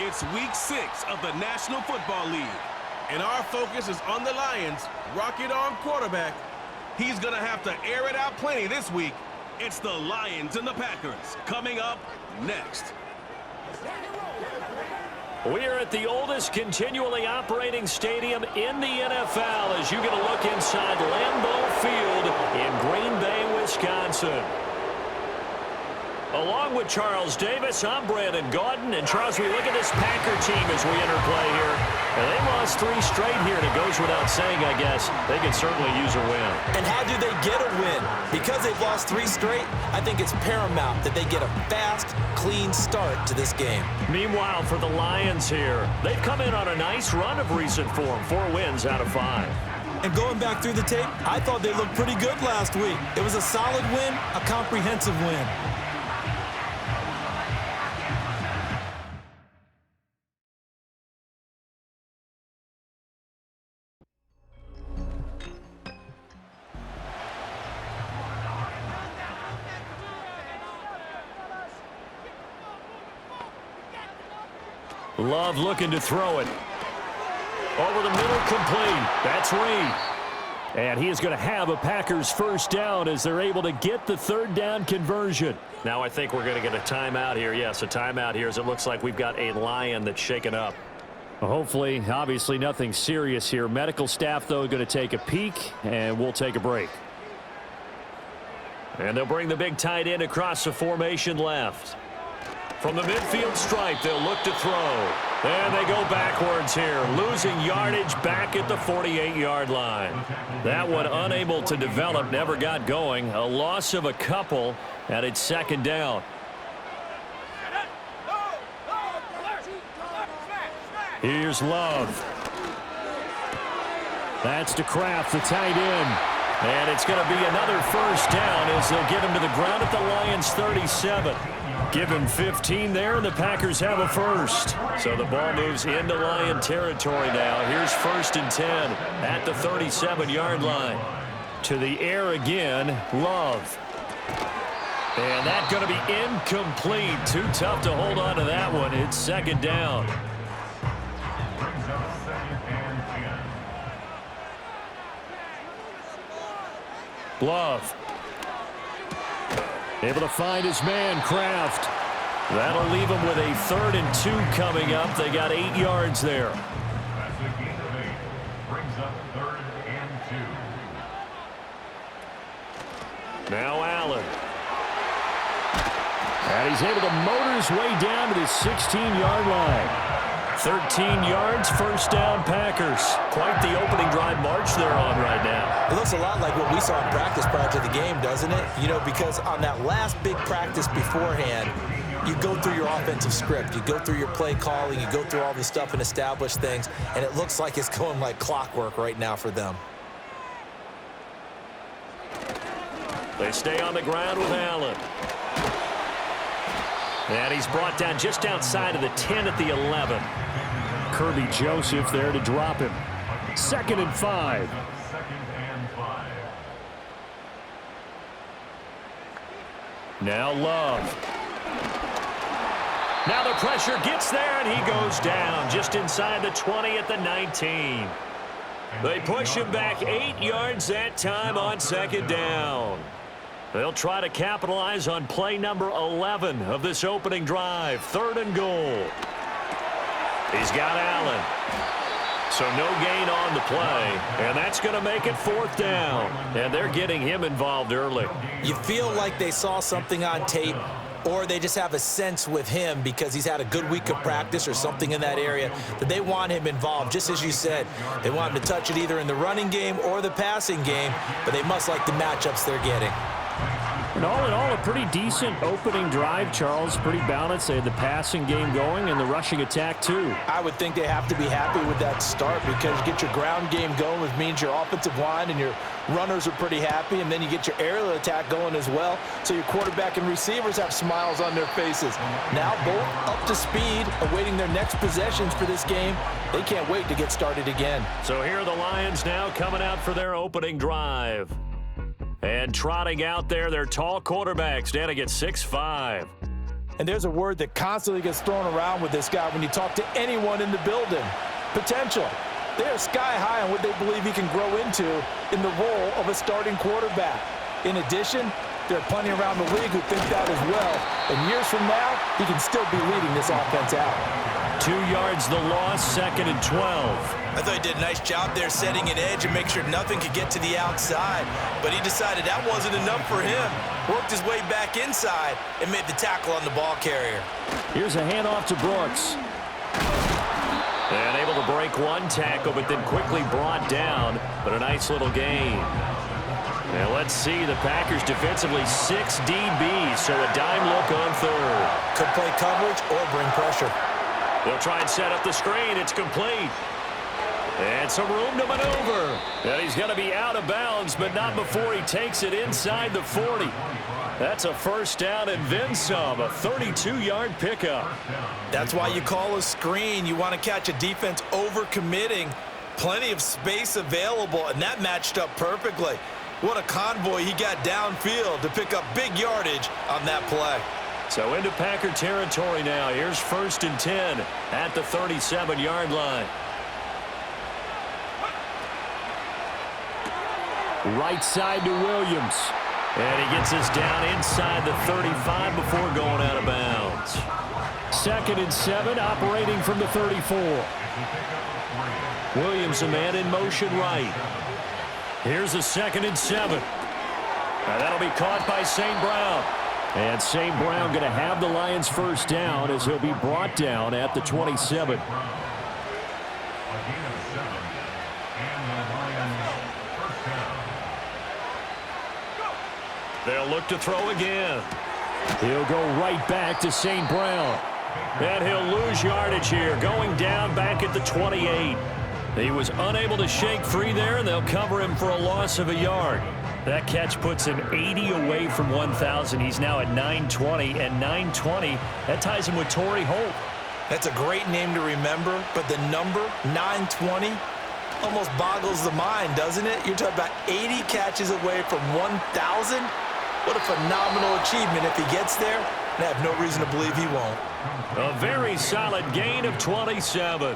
It's week 6 of the National Football League. And our focus is on the Lions. Rocket Arm quarterback. He's going to have to air it out plenty this week. It's the Lions and the Packers coming up next. We are at the oldest continually operating stadium in the NFL as you get a look inside Lambeau Field in Green Bay, Wisconsin. Along with Charles Davis, I'm Brandon Gaudin. And Charles, we look at this Packer team as we enter play here. And they lost 3 straight here, and it goes without saying, I guess, they could certainly use a win. And how do they get a win? Because they've lost 3 straight, I think it's paramount that they get a fast, clean start to this game. Meanwhile, for the Lions here, they've come in on a nice run of recent form, 4 wins out of 5. And going back through the tape, I thought they looked pretty good last week. It was a solid win, a comprehensive win. Love looking to throw it. Over the middle, complete. That's Reed. And he is going to have a Packers first down as they're able to get the 3rd down conversion. Now I think we're going to get a timeout here. Yes, a timeout here as it looks like we've got a Lion that's shaken up. Well, hopefully, obviously nothing serious here. Medical staff, though, going to take a peek, and we'll take a break. And they'll bring the big tight end across the formation left. From the midfield stripe, they'll look to throw. And they go backwards here, losing yardage back at the 48-yard line. That one unable to develop, never got going. A loss of a couple, and it's 2nd down. Here's Love. That's to Kraft, the tight end. And it's going to be another first down as they'll get him to the ground at the Lions' 37. Give him 15 there, and the Packers have a first. So the ball moves into Lion territory now. Here's 1st and 10 at the 37-yard line. To the air again, Love. And that's going to be incomplete. Too tough to hold on to that one. It's 2nd down. Love. Able to find his man, Kraft. That'll leave him with a 3rd and 2 coming up. They got 8 yards there. Now Allen. And he's able to motor his way down to the 16-yard line. 13 yards, first down, Packers. Quite the opening drive march they're on right now. It looks a lot like what we saw in practice prior to the game, doesn't it? You know, because on that last big practice beforehand, you go through your offensive script. You go through your play calling. You go through all the stuff and establish things. And it looks like it's going like clockwork right now for them. They stay on the ground with Allen. And he's brought down just outside of the 10 at the 11. Kirby Joseph there to drop him. 2nd and 5. Now Love. Now the pressure gets there, and he goes down just inside the 20 at the 19. They push him back 8 yards that time on 2nd down. They'll try to capitalize on play number 11 of this opening drive. 3rd and goal. He's got Allen. So no gain on the play. And that's going to make it 4th down. And they're getting him involved early. You feel like they saw something on tape, or they just have a sense with him because he's had a good week of practice or something in that area that they want him involved. Just as you said, they want him to touch it either in the running game or the passing game, but they must like the matchups they're getting. And all in all, a pretty decent opening drive, Charles. Pretty balanced. They had the passing game going and the rushing attack, too. I would think they have to be happy with that start because you get your ground game going, which means your offensive line and your runners are pretty happy, and then you get your aerial attack going as well. So your quarterback and receivers have smiles on their faces. Now both up to speed, awaiting their next possessions for this game. They can't wait to get started again. So here are the Lions now coming out for their opening drive. And trotting out there, their tall quarterback standing at 6'5". And there's a word that constantly gets thrown around with this guy when you talk to anyone in the building. Potential. They are sky high on what they believe he can grow into in the role of a starting quarterback. In addition, there are plenty around the league who think that as well. And years from now, he can still be leading this offense out. 2 yards the loss, 2nd and 12. I thought he did a nice job there setting an edge and make sure nothing could get to the outside. But he decided that wasn't enough for him. Worked his way back inside and made the tackle on the ball carrier. Here's a handoff to Brooks. And able to break one tackle, but then quickly brought down. But a nice little gain. Now let's see, the Packers defensively 6 DBs, so a dime look on third. Could play coverage or bring pressure. They'll try and set up the screen. It's complete. And some room to maneuver. And he's going to be out of bounds, but not before he takes it inside the 40. That's a first down and then some, a 32-yard pickup. That's why you call a screen. You want to catch a defense overcommitting. Plenty of space available, and that matched up perfectly. What a convoy he got downfield to pick up big yardage on that play. So into Packer territory now. Here's 1st and 10 at the 37-yard line. Right side to Williams. And he gets us down inside the 35 before going out of bounds. 2nd and 7, operating from the 34. Williams, a man in motion right. Here's a 2nd and 7. And that'll be caught by St. Brown. And St. Brown going to have the Lions first down as he'll be brought down at the 27. They'll look to throw again. He'll go right back to St. Brown. And he'll lose yardage here, going down back at the 28. He was unable to shake free there, and they'll cover him for a loss of a yard. That catch puts him 80 away from 1,000. He's now at 920, and 920, that ties him with Torrey Holt. That's a great name to remember, but the number, 920, almost boggles the mind, doesn't it? You're talking about 80 catches away from 1,000? What a phenomenal achievement if he gets there, and I have no reason to believe he won't. A very solid gain of 27.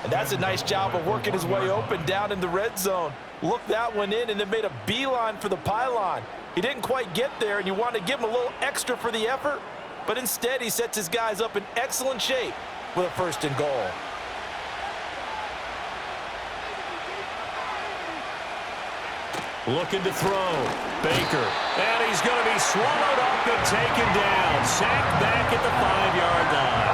And that's a nice job of working his way open down in the red zone. Looked that one in and then made a beeline for the pylon. He didn't quite get there, and you want to give him a little extra for the effort, but instead he sets his guys up in excellent shape with a 1st and goal. Looking to throw. Baker. And he's going to be swallowed up and taken down. Sacked back at the 5-yard line.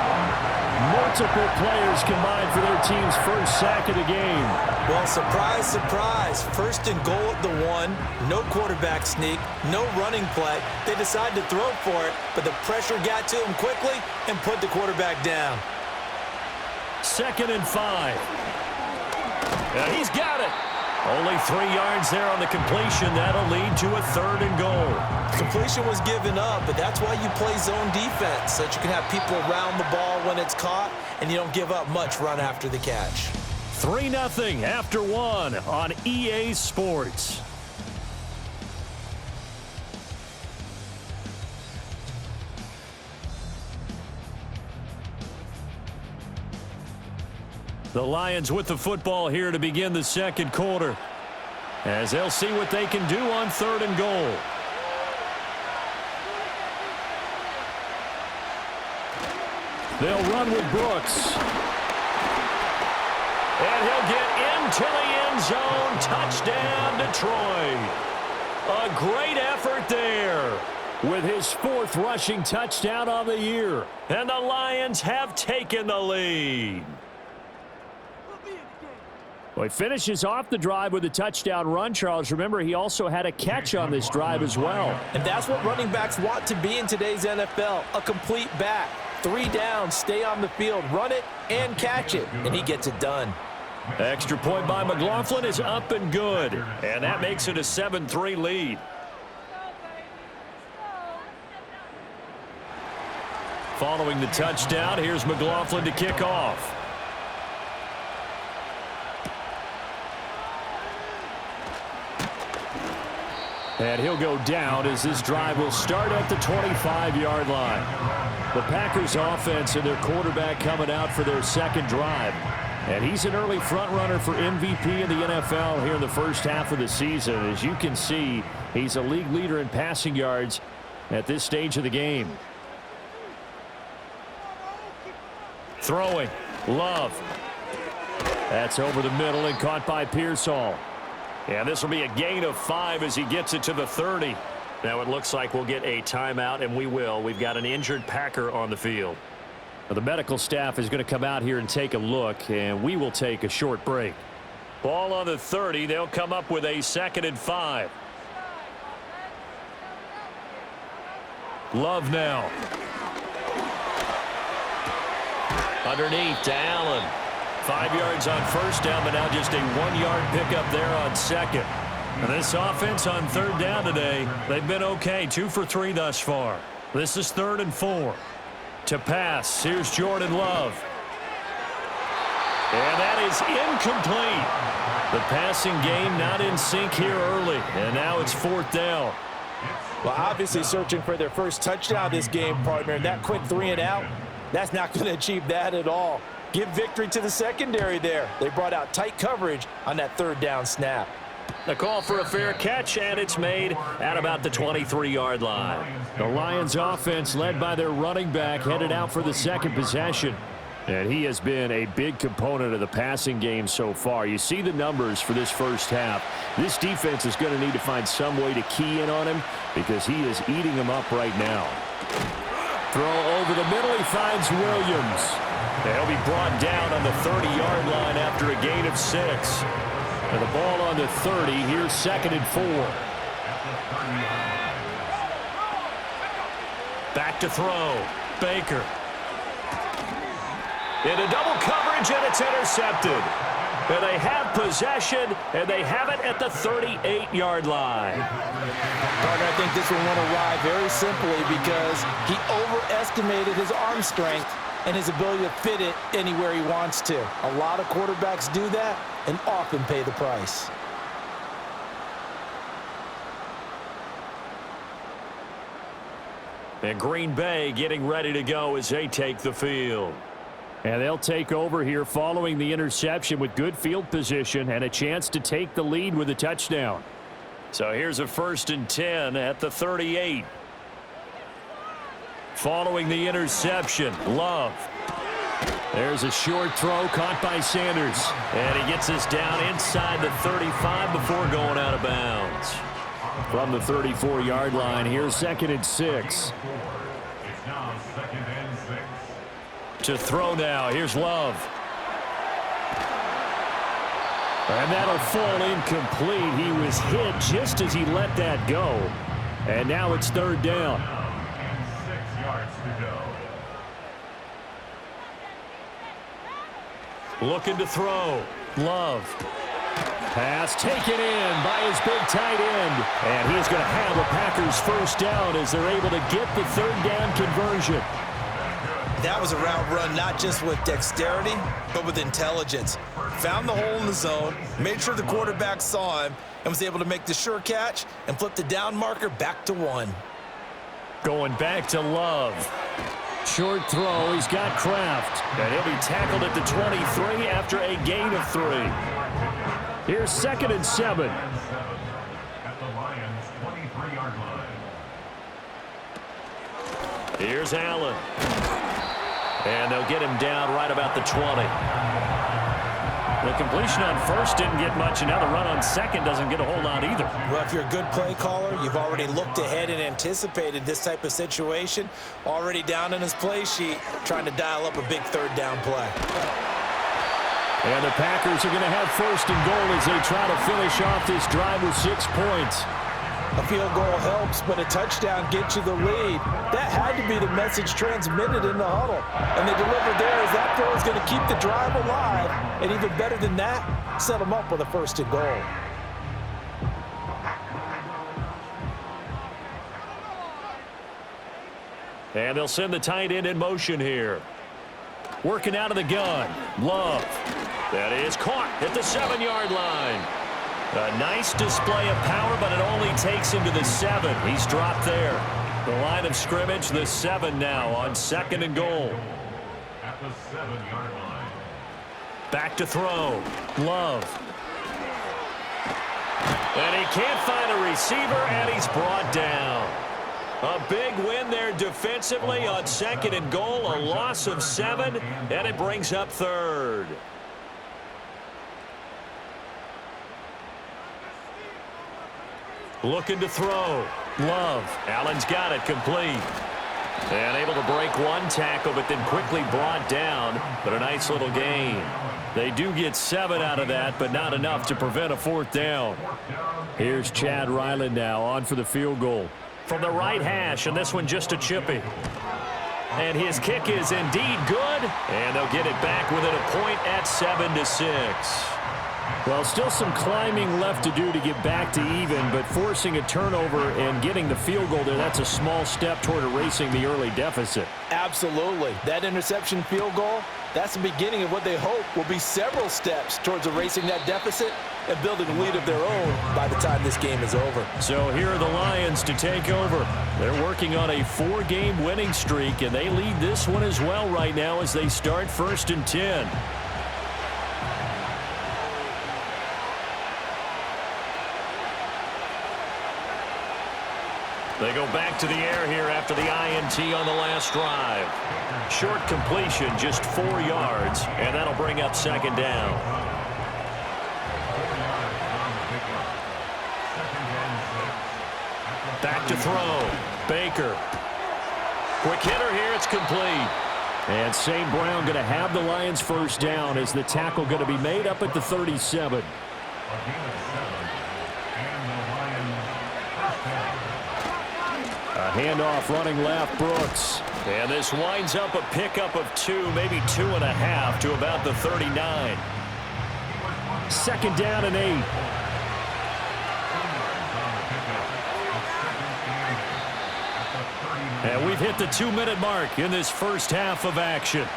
Multiple players combined for their team's first sack of the game. Well, surprise, surprise. 1st and goal at the 1. No quarterback sneak. No running play. They decided to throw for it, but the pressure got to him quickly and put the quarterback down. 2nd and 5. And he's got it. Only 3 yards there on the completion. That'll lead to a 3rd and goal. Completion was given up, but that's why you play zone defense, so that you can have people around the ball when it's caught, and you don't give up much run after the catch. 3-0 after 1 on EA Sports. The Lions with the football here to begin the 2nd quarter, as they'll see what they can do on 3rd and goal. They'll run with Brooks. And he'll get into the end zone. Touchdown, Detroit. A great effort there with his 4th rushing touchdown on the year. And the Lions have taken the lead. Well, he finishes off the drive with a touchdown run, Charles. Remember, he also had a catch on this drive as well. And that's what running backs want to be in today's NFL, a complete back. 3 downs, stay on the field, run it, and catch it, and he gets it done. Extra point by McLaughlin is up and good, and that makes it a 7-3 lead. Following the touchdown, here's McLaughlin to kick off. And he'll go down as this drive will start at the 25-yard line. The Packers offense and their quarterback coming out for their second drive. And he's an early front runner for MVP in the NFL here in the first half of the season. As you can see, he's a league leader in passing yards at this stage of the game. Throwing. Love. That's over the middle and caught by Pearsall. And this will be a gain of 5 as he gets it to the 30. Now it looks like we'll get a timeout, and we will. We've got an injured Packer on the field. Now, the medical staff is going to come out here and take a look, and we will take a short break. Ball on the 30. They'll come up with a 2nd and 5. Love now. Underneath to Allen. 5 yards on first down, but now just a 1-yard pickup there on second. And this offense on 3rd down today, they've been okay. 2 for 3 thus far. This is 3rd and 4. To pass, here's Jordan Love. And that is incomplete. The passing game not in sync here early, and now it's 4th down. Well, obviously searching for their first touchdown this game, partner. That quick 3 and out, that's not going to achieve that at all. Give victory to the secondary there. They brought out tight coverage on that 3rd down snap. The call for a fair catch, and it's made at about the 23-yard line. The Lions offense, led by their running back, headed out for the second possession. And he has been a big component of the passing game so far. You see the numbers for this first half. This defense is going to need to find some way to key in on him because he is eating them up right now. Throw over the middle. He finds Williams. They'll be brought down on the 30-yard line after a gain of 6. And the ball on the 30. Here's 2nd and 4. Back to throw. Baker. Into double coverage, and it's intercepted. And they have possession, and they have it at the 38-yard line. Partner, I think this one went awry very simply because he overestimated his arm strength and his ability to fit it anywhere he wants to. A lot of quarterbacks do that and often pay the price. And Green Bay getting ready to go as they take the field. And they'll take over here following the interception with good field position and a chance to take the lead with a touchdown. So here's a 1st and 10 at the 38. Following the interception, Love. There's a short throw caught by Sanders. And he gets us down inside the 35 before going out of bounds. From the 34-yard line, here's 2nd and 6. To throw now, here's Love. And that'll fall incomplete. He was hit just as he let that go. And now it's 3rd down. 6 yards to go. Looking to throw. Love. Pass taken in by his big tight end. And he's going to have a Packers first down as they're able to get the 3rd down conversion. That was a route run not just with dexterity, but with intelligence. Found the hole in the zone, made sure the quarterback saw him, and was able to make the sure catch and flip the down marker back to 1. Going back to Love. Short throw. He's got Kraft. And he'll be tackled at the 23 after a gain of 3. Here's 2nd and 7. At the Lions' 23-yard line. Here's Allen. And they'll get him down right about the 20. The completion on first didn't get much, and now the run on second doesn't get a whole lot either. Well, if you're a good play caller, you've already looked ahead and anticipated this type of situation. Already down in his play sheet, trying to dial up a big 3rd down play. And the Packers are going to have 1st and goal as they try to finish off this drive with 6 points. A field goal helps, but a touchdown gets you the lead. That had to be the message transmitted in the huddle. And they delivered there as that throw is going to keep the drive alive. And even better than that, set them up with a 1st and goal. And they'll send the tight end in motion here. Working out of the gun. Love. That is caught at the 7-yard line. A nice display of power, but it only takes him to the 7. He's dropped there. The line of scrimmage, the 7 now on 2nd and goal. At the 7-yard line. Back to throw. Love. And he can't find a receiver, and he's brought down. A big win there defensively on 2nd and goal. A loss of 7, and it brings up 3rd. Looking to throw. Love. Allen's got it complete. And able to break one tackle, but then quickly brought down. But a nice little gain. They do get 7 out of that, but not enough to prevent a 4th down. Here's Chad Ryland now on for the field goal. From the right hash, and this one just a chippy. And his kick is indeed good. And they'll get it back within a point at 7-6. Well, still some climbing left to do to get back to even, but forcing a turnover and getting the field goal there, that's a small step toward erasing the early deficit. Absolutely. That interception field goal, that's the beginning of what they hope will be several steps towards erasing that deficit and building a lead of their own by the time this game is over. So here are the Lions to take over. They're working on a 4-game winning streak, and they lead this one as well right now as they start 1st and 10. They go back to the air here after the INT on the last drive. Short completion, just 4 yards, and that'll bring up 2nd down. Back to throw. Baker. Quick hitter here, it's complete. And St. Brown going to have the Lions 1st down as the tackle going to be made up at the 37. A handoff running left, Brooks. And this winds up a pickup of 2, maybe 2.5 to about the 39. 2nd down and 8. And we've hit the 2-minute mark in this first half of action.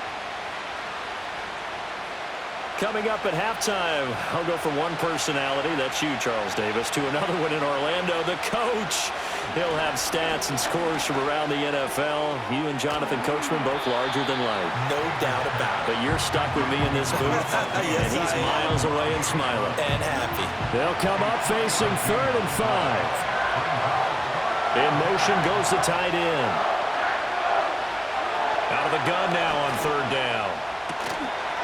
Coming up at halftime, I'll go from one personality, that's you, Charles Davis, to another one in Orlando, the coach. He'll have stats and scores from around the NFL. You and Jonathan Coachman both larger than life. No doubt about it. But you're stuck with me in this booth, Yes, and he's I am. miles away and smiling. And happy. They'll come up facing 3rd and 5. In motion goes the tight end. Out of the gun now on 3rd down.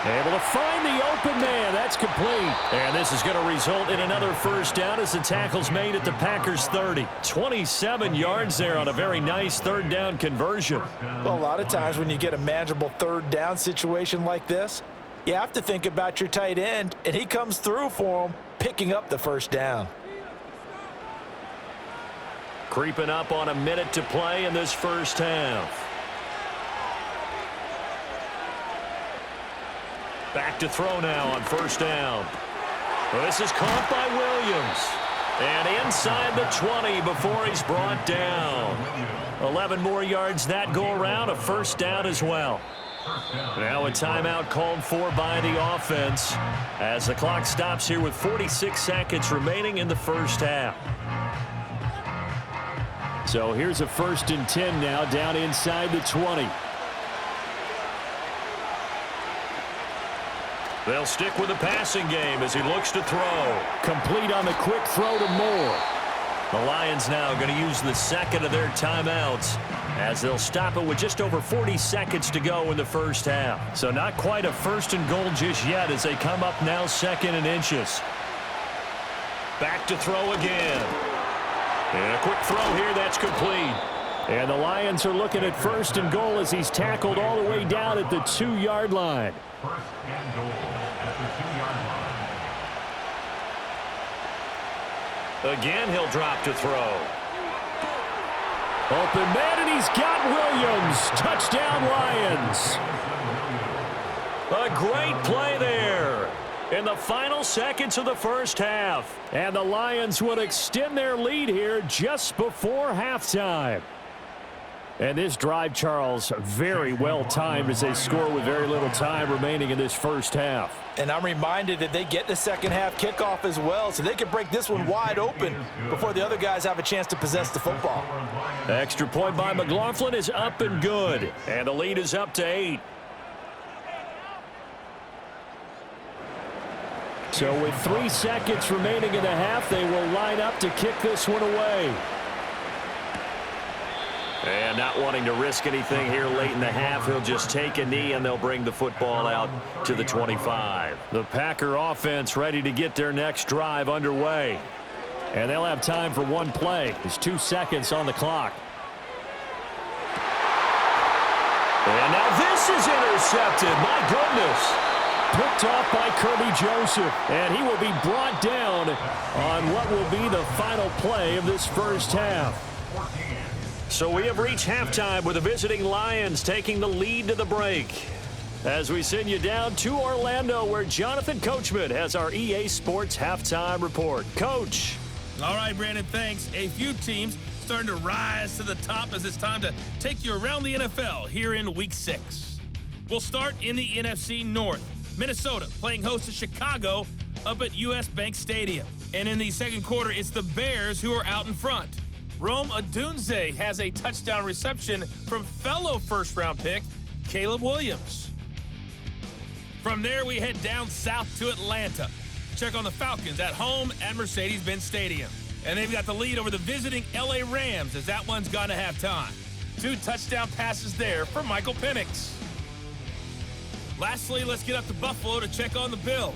Able to find the open man. That's complete. And this is going to result in another 1st down as the tackle's made at the Packers 30. 27 yards there on a very nice 3rd down conversion. Well, a lot of times when you get a manageable 3rd down situation like this, you have to think about your tight end, and he comes through for him, picking up the 1st down. Creeping up on a minute to play in this first half. Back to throw now on 1st down. Well, this is caught by Williams. And inside the 20 before he's brought down. 11 more yards that go around, a 1st down as well. Now a timeout called for by the offense as the clock stops here with 46 seconds remaining in the first half. So here's a 1st and 10 now down inside the 20. They'll stick with the passing game as he looks to throw. Complete on the quick throw to Moore. The Lions now going to use the 2nd of their timeouts as they'll stop it with just over 40 seconds to go in the first half. So not quite a 1st and goal just yet as they come up now 2nd and inches. Back to throw again. And a quick throw here, that's complete. And the Lions are looking at 1st and goal as he's tackled all the way down at the 2-yard line. 1st and goal at the 2-yard line. Again, he'll drop to throw. Open man, and he's got Williams. Touchdown, Lions. A great play there in the final seconds of the first half. And the Lions would extend their lead here just before halftime. And this drive, Charles, very well timed as they score with very little time remaining in this first half. And I'm reminded that they get the second half kickoff as well, so they can break this one wide open before the other guys have a chance to possess the football. The extra point by McLaughlin is up and good. And the lead is up to 8. So with 3 seconds remaining in the half, they will line up to kick this one away. And not wanting to risk anything here late in the half, he'll just take a knee and they'll bring the football out to the 25. The Packer offense ready to get their next drive underway. And they'll have time for one play. There's 2 seconds on the clock. And now this is intercepted. My goodness. Picked off by Kirby Joseph. And he will be brought down on what will be the final play of this first half. So we have reached halftime with the visiting Lions taking the lead to the break. As we send you down to Orlando, where Jonathan Coachman has our EA Sports halftime report. Coach. All right, Brandon, thanks. A few teams starting to rise to the top as it's time to take you around the NFL here in Week 6. We'll start in the NFC North. Minnesota playing host to Chicago up at US Bank Stadium. And in the second quarter, it's the Bears who are out in front. Rome Odunze has a touchdown reception from fellow first-round pick Caleb Williams. From there, we head down south to Atlanta. Check on the Falcons at home at Mercedes-Benz Stadium. And they've got the lead over the visiting LA Rams as that one's gone to halftime. 2 touchdown passes there for Michael Penix. Lastly, let's get up to Buffalo to check on the Bills.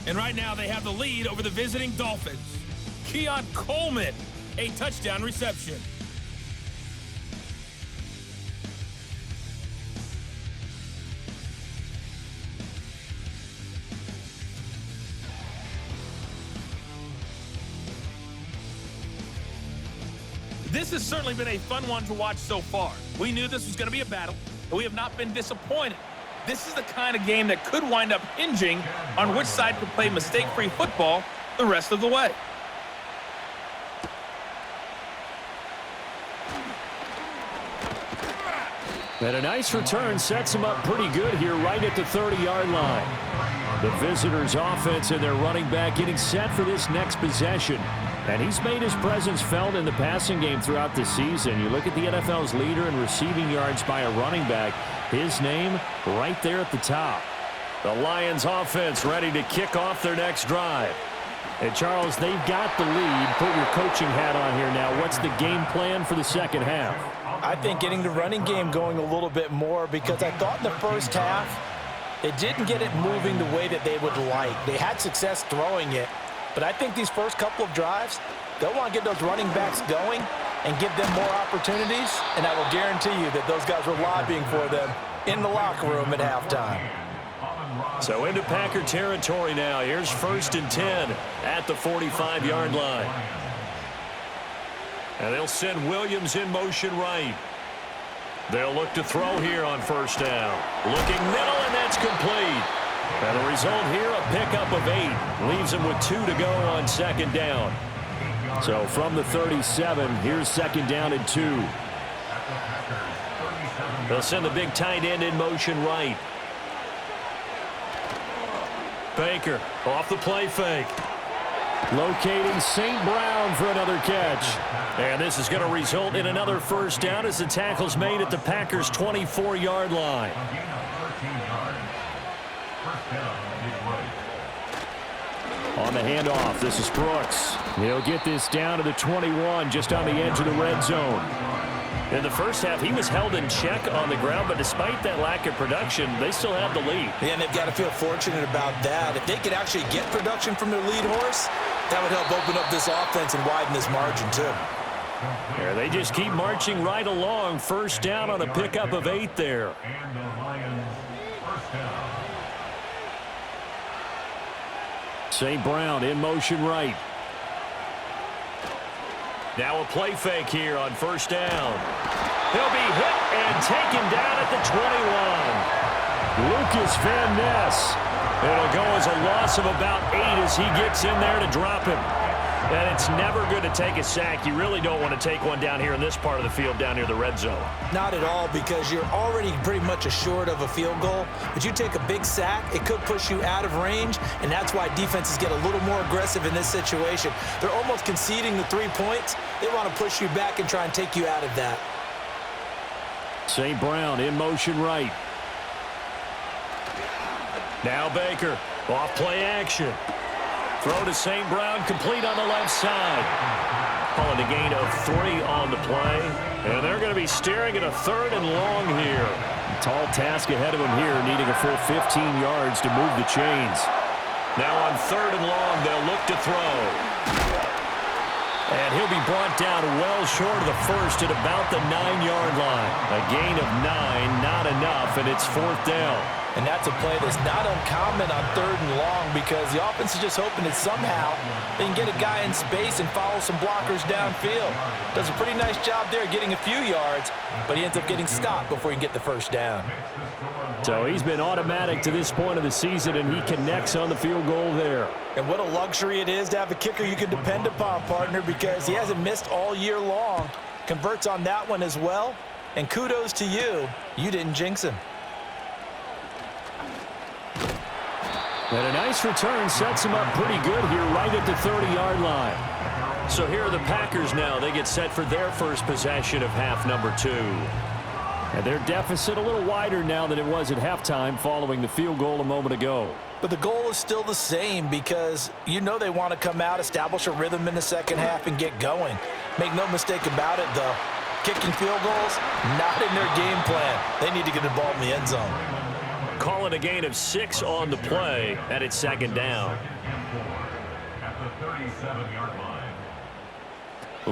And right now, they have the lead over the visiting Dolphins. Keon Coleman, a touchdown reception. This has certainly been a fun one to watch so far. We knew this was going to be a battle, and we have not been disappointed. This is the kind of game that could wind up hinging on which side could play mistake-free football the rest of the way. And a nice return sets him up pretty good here right at the 30-yard line. The visitors' offense and their running back getting set for this next possession. And he's made his presence felt in the passing game throughout the season. You look at the NFL's leader in receiving yards by a running back. His name right there at the top. The Lions offense ready to kick off their next drive. And Charles, they've got the lead. Put your coaching hat on here now. What's the game plan for the second half? I think getting the running game going a little bit more, because I thought in the first half it didn't get it moving the way that they would like. They had success throwing it, but I think these first couple of drives, they'll want to get those running backs going and give them more opportunities, and I will guarantee you that those guys were lobbying for them in the locker room at halftime. So into Packer territory now. Here's 1st and 10 at the 45-yard line. And they'll send Williams in motion right. They'll look to throw here on first down. Looking middle, and that's complete. And the result here, a pickup of 8. Leaves them with 2 to go on second down. So from the 37, here's second down and 2. They'll send the big tight end in motion right. Baker off the play fake. Locating St. Brown for another catch. And this is going to result in another first down as the tackle's made at the Packers' 24-yard line. On the handoff, this is Brooks. He'll get this down to the 21, just on the edge of the red zone. In the first half, he was held in check on the ground, but despite that lack of production, they still have the lead. Yeah, and they've got to feel fortunate about that. If they could actually get production from their lead horse, that would help open up this offense and widen this margin, too. There, they just keep marching right along. First down on a pickup of 8 there. And the Lions first down. St. Brown in motion right. Now a play fake here on first down. He'll be hit and taken down at the 21. Lucas Van Ness. It'll go as a loss of about 8 as he gets in there to drop him. And it's never good to take a sack. You really don't want to take one down here in this part of the field, down near the red zone. Not at all, because you're already pretty much assured of a field goal. But you take a big sack, it could push you out of range, and that's why defenses get a little more aggressive in this situation. They're almost conceding the 3 points. They want to push you back and try and take you out of that. St. Brown in motion right. Now Baker, off play action. Throw to St. Brown, complete on the left side. Calling a gain of 3 on the play. And they're going to be staring at a 3rd and long here. Tall task ahead of them here, needing a full 15 yards to move the chains. Now on 3rd and long, they'll look to throw. And he'll be brought down well short of the first at about the 9-yard line. A gain of 9, not enough, and it's 4th down. And that's a play that's not uncommon on 3rd and long, because the offense is just hoping that somehow they can get a guy in space and follow some blockers downfield. Does a pretty nice job there getting a few yards, but he ends up getting stopped before he can get the first down. So he's been automatic to this point of the season, and he connects on the field goal there. And what a luxury it is to have a kicker you can depend upon, partner, because he hasn't missed all year long. Converts on that one as well, and kudos to you. You didn't jinx him. And a nice return sets him up pretty good here right at the 30-yard line. So here are the Packers now. They get set for their first possession of half number 2. And their deficit a little wider now than it was at halftime following the field goal a moment ago. But the goal is still the same, because you know they want to come out, establish a rhythm in the second half, and get going. Make no mistake about it, though. Kicking field goals, not in their game plan. They need to get the ball in the end zone. Call it a gain of 6 on the play, and it's 2nd down. At the 37-yard line.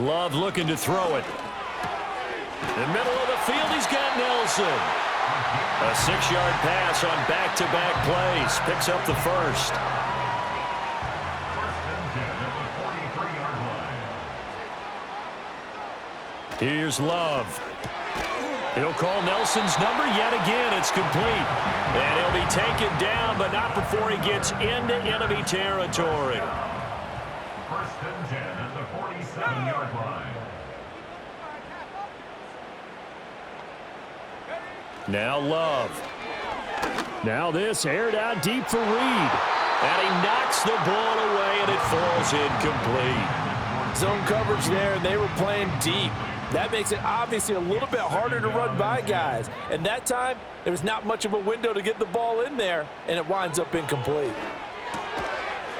Love looking to throw it. In the middle of the field, he's got Nelson. A 6-yard pass on back-to-back plays. Picks up the first. First and 10 at the 43-yard line. Here's Love. He'll call Nelson's number yet again. It's complete. And he'll be taken down, but not before he gets into enemy territory. First and 10 at the 47-yard line. Now Love. Now this aired out deep for Reed. And he knocks the ball away, and it falls incomplete. Zone coverage there, and they were playing deep. That makes it obviously a little bit harder to run by guys. And that time, there was not much of a window to get the ball in there, and it winds up incomplete.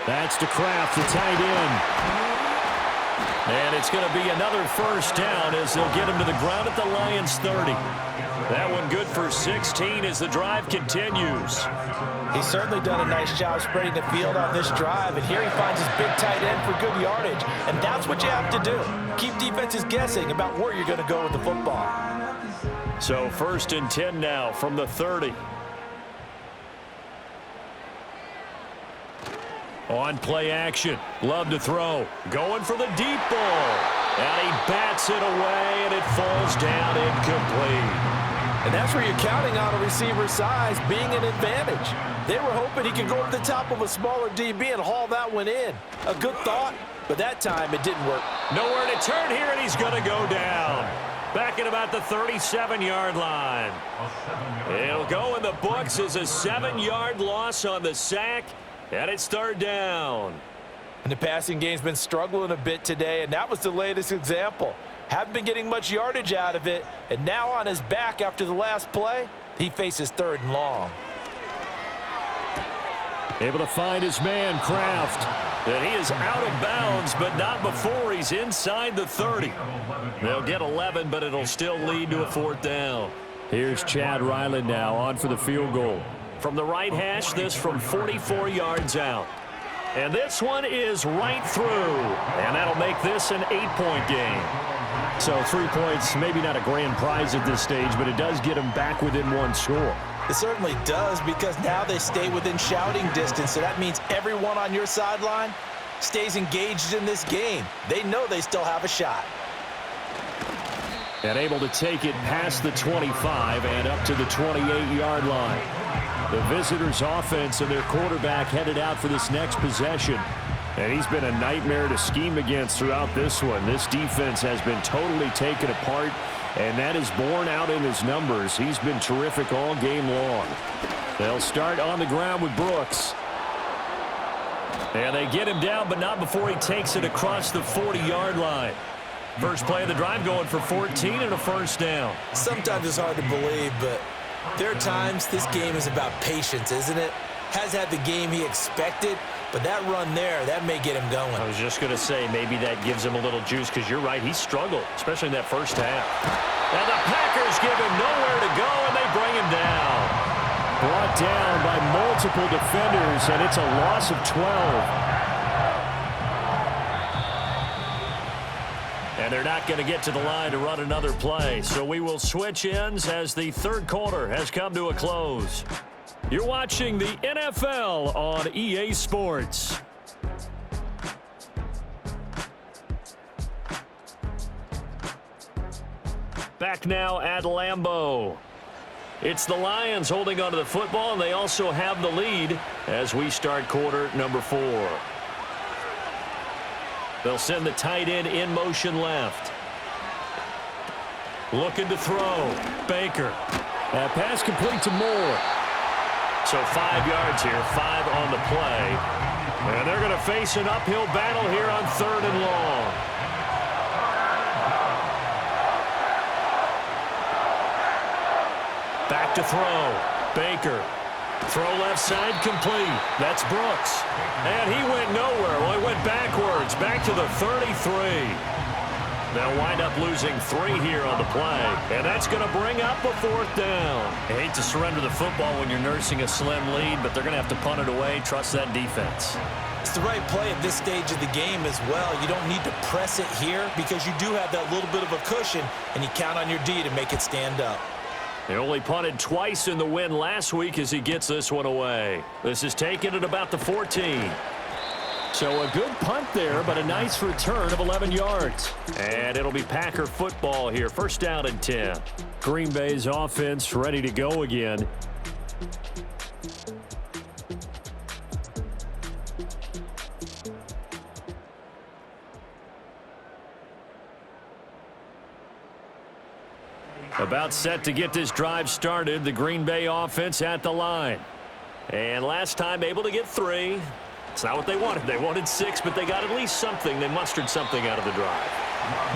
That's to Kraft, the tight end. And it's going to be another first down as they'll get him to the ground at the Lions 30. That one good for 16 as the drive continues. He's certainly done a nice job spreading the field on this drive, and here he finds his big tight end for good yardage. And that's what you have to do. Keep defenses guessing about where you're going to go with the football. So 1st and 10 now from the 30. On play action. Love to throw. Going for the deep ball. And he bats it away, and it falls down incomplete. And that's where you're counting on a receiver's size being an advantage. They were hoping he could go to the top of a smaller DB and haul that one in. A good thought, but that time it didn't work. Nowhere to turn here, and he's going to go down. Back at about the 37-yard line. It'll go in the books as a 7-yard loss on the sack, and it's 3rd down. And the passing game's been struggling a bit today, and that was the latest example. Haven't been getting much yardage out of it, and now on his back after the last play, he faces 3rd and long. Able to find his man, Kraft. And he is out of bounds, but not before he's inside the 30. They'll get 11, but it'll still lead to a 4th down. Here's Chad Ryland now on for the field goal. From the right hash, this from 44 yards out. And this one is right through. And that'll make this an 8-point game. So 3 points, maybe not a grand prize at this stage, but it does get them back within 1 score. It certainly does, because now they stay within shouting distance, so that means everyone on your sideline stays engaged in this game. They know they still have a shot. And able to take it past the 25 and up to the 28-yard line. The visitors' offense and their quarterback headed out for this next possession. And he's been a nightmare to scheme against throughout this one. This defense has been totally taken apart, and that is borne out in his numbers. He's been terrific all game long. They'll start on the ground with Brooks. And they get him down, but not before he takes it across the 40-yard line. First play of the drive going for 14 and a first down. Sometimes it's hard to believe, but there are times this game is about patience, isn't it? Has had the game he expected, but that run there, that may get him going. I was just going to say maybe that gives him a little juice because you're right, he struggled, especially in that first half. And the Packers give him nowhere to go, and they bring him down. Brought down by multiple defenders, and it's a loss of 12. And they're not going to get to the line to run another play. So we will switch ends as the third quarter has come to a close. You're watching the NFL on EA Sports. Back now at Lambeau. It's the Lions holding onto the football, and they also have the lead as we start quarter number 4. They'll send the tight end in motion left. Looking to throw. Baker. That pass complete to Moore. So 5 yards here, 5 on the play. And they're going to face an uphill battle here on 3rd and long. Back to throw. Baker. Throw left side complete. That's Brooks. And he went nowhere. Well, he went backwards. Back to the 33. They'll wind up losing 3 here on the play. And that's going to bring up a 4th down. I hate to surrender the football when you're nursing a slim lead, but they're going to have to punt it away. Trust that defense. It's the right play at this stage of the game as well. You don't need to press it here because you do have that little bit of a cushion, and you count on your D to make it stand up. They only punted twice in the win last week as he gets this one away. This is taken at about the 14. So a good punt there, but a nice return of 11 yards. And it'll be Packer football here. First down and 10. Green Bay's offense ready to go again. About set to get this drive started. The Green Bay offense at the line. And last time able to get 3. It's not what they wanted. They wanted 6, but they got at least something. They mustered something out of the drive.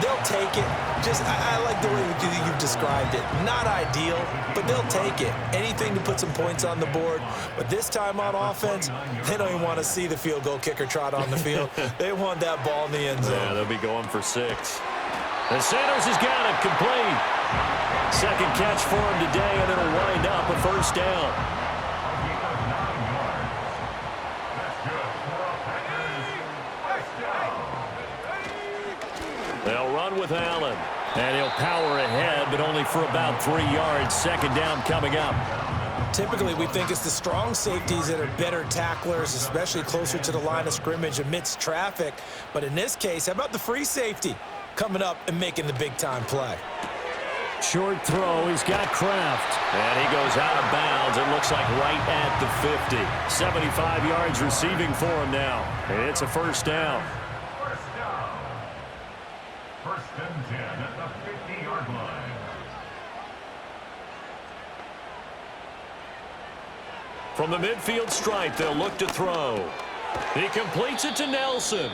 They'll take it. I like the way you've described it. Not ideal, but they'll take it. Anything to put some points on the board. But this time on offense, they don't even want to see the field goal kicker trot on the field. They want that ball in the end zone. Yeah, they'll be going for 6. And Sanders has got it complete. Second catch for him today, and it'll wind up a first down. They'll run with Allen. And he'll power ahead, but only for about 3 yards. Second down coming up. Typically, we think it's the strong safeties that are better tacklers, especially closer to the line of scrimmage amidst traffic. But in this case, how about the free safety coming up and making the big-time play? Short throw. He's got Kraft. And he goes out of bounds. It looks like right at the 50. 75 yards receiving for him now. And it's a first down. First and 10 at the 50-yard line. From the midfield stripe, they'll look to throw. He completes it to Nelson.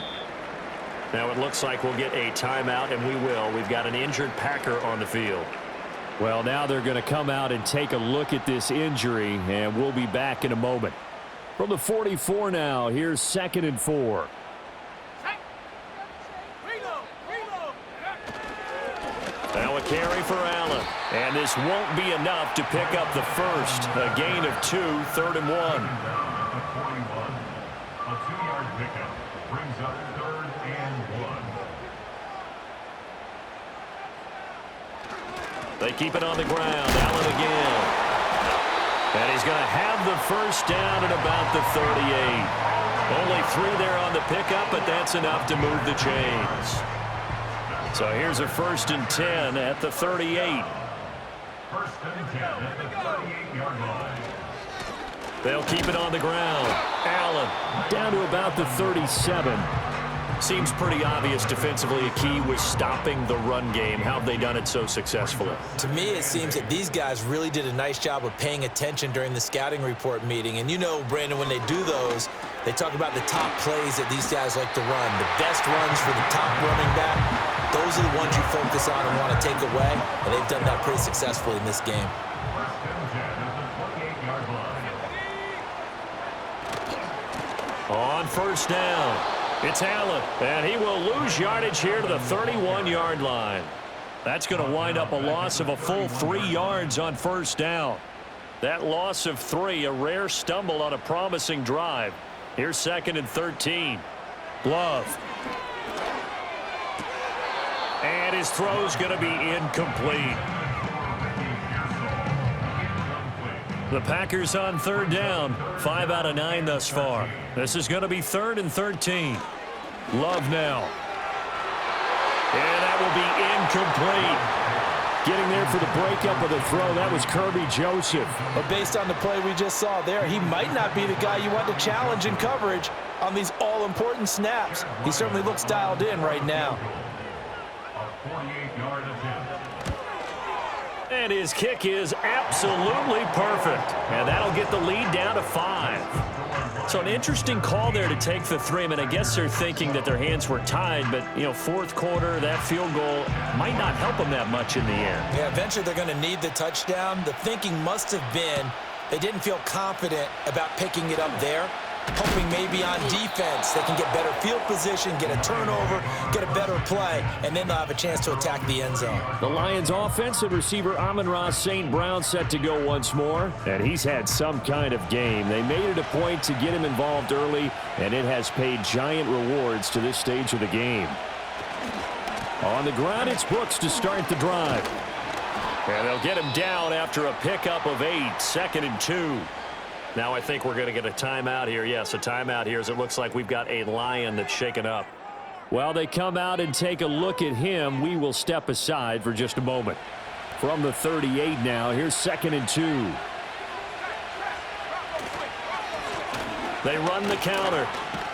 Now it looks like we'll get a timeout, and we will. We've got an injured Packer on the field. Well, now they're going to come out and take a look at this injury, and we'll be back in a moment. From the 44 now, here's 2nd and 4. Now a carry for Allen. And this won't be enough to pick up the first. A gain of 2, 3rd and 1. The 41. A 2-yard pickup brings up 3rd and 1. They keep it on the ground. Allen again. And he's going to have the first down at about the 38. Only 3 there on the pickup, but that's enough to move the chains. So here's a 1st and 10 at the 38. First and 10 at the 38-yard line. They'll keep it on the ground. Allen down to about the 37. Seems pretty obvious defensively a key was stopping the run game. How have they done it so successfully? To me, it seems that these guys really did a nice job of paying attention during the scouting report meeting. And you know, Brandon, when they do those, they talk about the top plays that these guys like to run. The best runs for the top running back, those are the ones you focus on and want to take away. And they've done that pretty successfully in this game. On first down, it's Allen, and he will lose yardage here to the 31-yard line. That's going to wind up a loss of a full 3 yards on first down. That loss of 3, a rare stumble on a promising drive. Here's 2nd and 13. Love. And his throw's going to be incomplete. The Packers on 3rd down, 5 out of 9 thus far. This is going to be 3rd and 13. Love now. And that will be incomplete. Getting there for the breakup of the throw, that was Kirby Joseph. But based on the play we just saw there, he might not be the guy you want to challenge in coverage on these all-important snaps. He certainly looks dialed in right now. A 48-yard attempt. And his kick is absolutely perfect. And that'll get the lead down to 5. So an interesting call there to take the 3. I mean, I guess they're thinking that their hands were tied, but, you know, 4th quarter, that field goal might not help them that much in the end. Yeah, eventually they're going to need the touchdown. The thinking must have been they didn't feel confident about picking it up there, hoping maybe on defense they can get better field position, get a turnover, get a better play, and then they'll have a chance to attack the end zone. The Lions offense and receiver Amon-Ra St. Brown set to go once more, and he's had some kind of game. They made it a point to get him involved early, and it has paid giant rewards to this stage of the game. On the ground, it's Brooks to start the drive. And they'll get him down after a pickup of 8, 2nd and 2. Now I think we're going to get a timeout here. Yes, a timeout here as it looks like we've got a Lion that's shaken up. While they come out and take a look at him, we will step aside for just a moment. From the 38 now, here's 2nd and 2. They run the counter.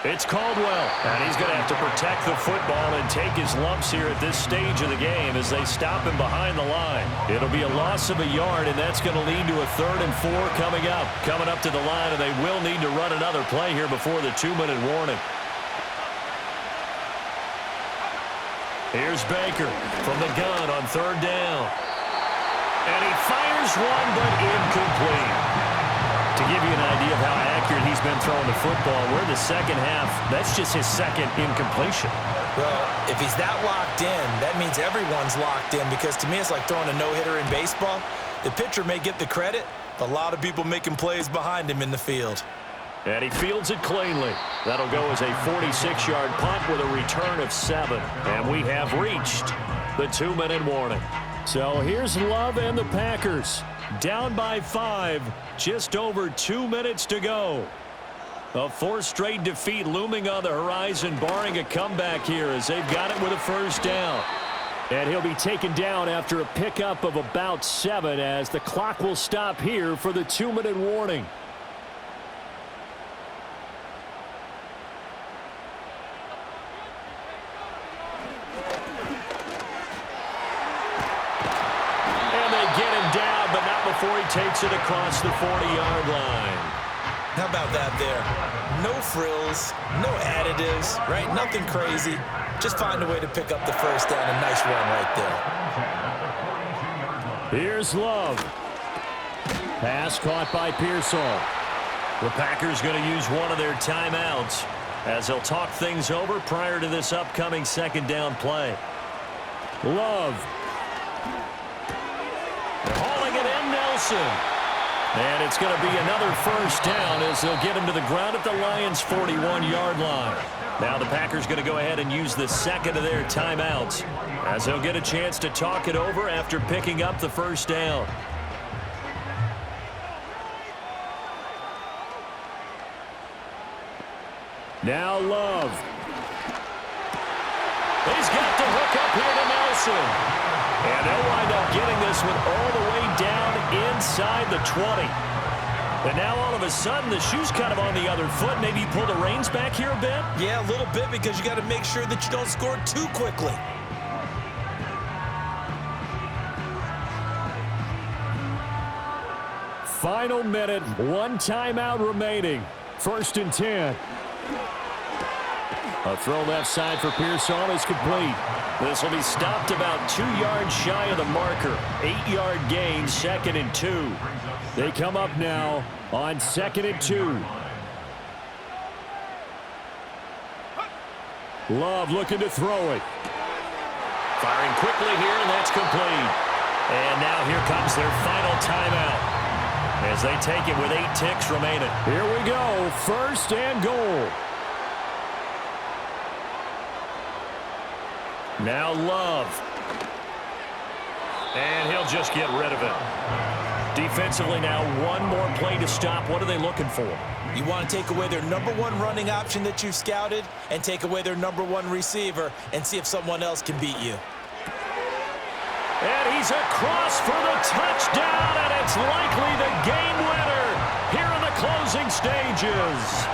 It's Caldwell, and he's going to have to protect the football and take his lumps here at this stage of the game as they stop him behind the line. It'll be a loss of a yard, and that's going to lead to a 3rd and 4 coming up. Coming up to the line, and they will need to run another play here before the 2-minute warning. Here's Baker from the gun on 3rd down. And he fires one, but incomplete. To give you an idea of how accurate he's been throwing the football, we're in the second half. That's just his 2nd incompletion. Well, if he's that locked in, that means everyone's locked in, because to me it's like throwing a no-hitter in baseball. The pitcher may get the credit, but a lot of people making plays behind him in the field. And he fields it cleanly. That'll go as a 46-yard punt with a return of 7. And we have reached the 2-minute warning. So here's Love and the Packers. Down by 5, just over 2 minutes to go. A 4th straight defeat looming on the horizon, barring a comeback here as they've got it with a 1st down. And he'll be taken down after a pickup of about 7 as the clock will stop here for the 2-minute warning. Before he takes it across the 40-yard line. How about that there? No frills, no additives, right? Nothing crazy. Just find a way to pick up the 1st down. A nice run right there. Here's Love. Pass caught by Pearsall. The Packers going to use one of their timeouts as they'll talk things over prior to this upcoming 2nd down play. Love. Hauling it in, Nelson. And it's going to be another 1st down as they'll get him to the ground at the Lions' 41-yard line. Now the Packers going to go ahead and use the 2nd of their timeouts as they'll get a chance to talk it over after picking up the 1st down. Now Love. He's got the hook up here to Nelson. And they'll wind up getting this one all the way down inside the 20. And now all of a sudden the shoe's kind of on the other foot. Maybe you pull the reins back here a bit? Yeah, a little bit, because you got to make sure that you don't score too quickly. Final minute, one timeout remaining. 1st and 10. A throw left side for Pearsall is complete. This will be stopped about 2 yards shy of the marker. 8-yard gain, 2nd and 2. They come up now on 2nd and 2. Love looking to throw it. Firing quickly here, and that's complete. And now here comes their final timeout as they take it with 8 ticks remaining. Here we go, 1st and goal. Now Love. And he'll just get rid of it. Defensively now, one more play to stop. What are they looking for? You want to take away their #1 running option that you've scouted and take away their #1 receiver and see if someone else can beat you. And he's across for the touchdown, and it's likely the game winner here in the closing stages.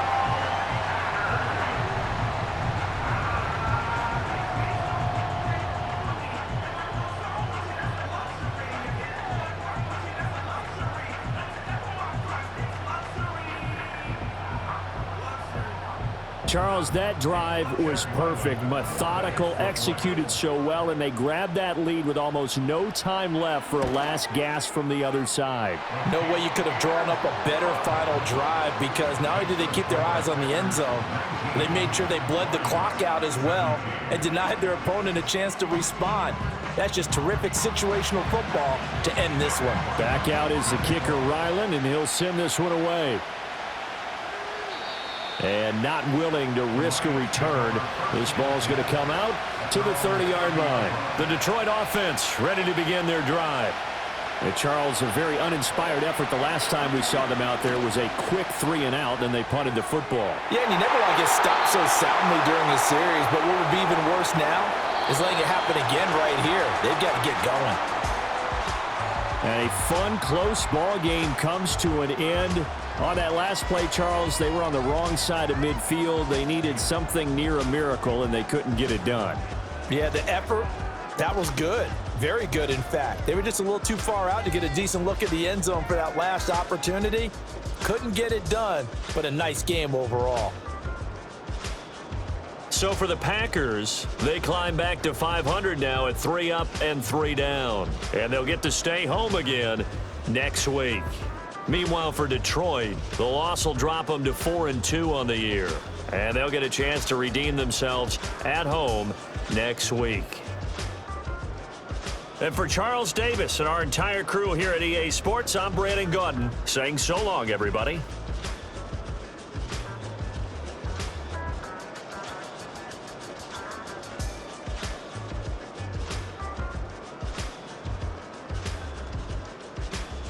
Charles, that drive was perfect, methodical, executed so well, and they grabbed that lead with almost no time left for a last gasp from the other side. No way you could have drawn up a better final drive, because not only did they keep their eyes on the end zone, they made sure they bled the clock out as well and denied their opponent a chance to respond. That's just terrific situational football to end this one. Back out is the kicker, Ryland, and he'll send this one away. And not willing to risk a return. This ball's going to come out to the 30-yard line. The Detroit offense ready to begin their drive. And Charles, a very uninspired effort the last time we saw them out there was a quick 3-and-out, and they punted the football. Yeah, and you never want to get stopped so soundly during the series, but what would be even worse now is letting it happen again right here. They've got to get going. And a fun, close ball game comes to an end. On that last play, Charles, they were on the wrong side of midfield. They needed something near a miracle, and they couldn't get it done. Yeah, the effort, that was good. Very good, in fact. They were just a little too far out to get a decent look at the end zone for that last opportunity. Couldn't get it done, but a nice game overall. So for the Packers, they climb back to 500 now at 3 up and 3 down. And they'll get to stay home again next week. Meanwhile, for Detroit, the loss will drop them to 4-2 on the year. And they'll get a chance to redeem themselves at home next week. And for Charles Davis and our entire crew here at EA Sports, I'm Brandon Gaudin saying so long, everybody.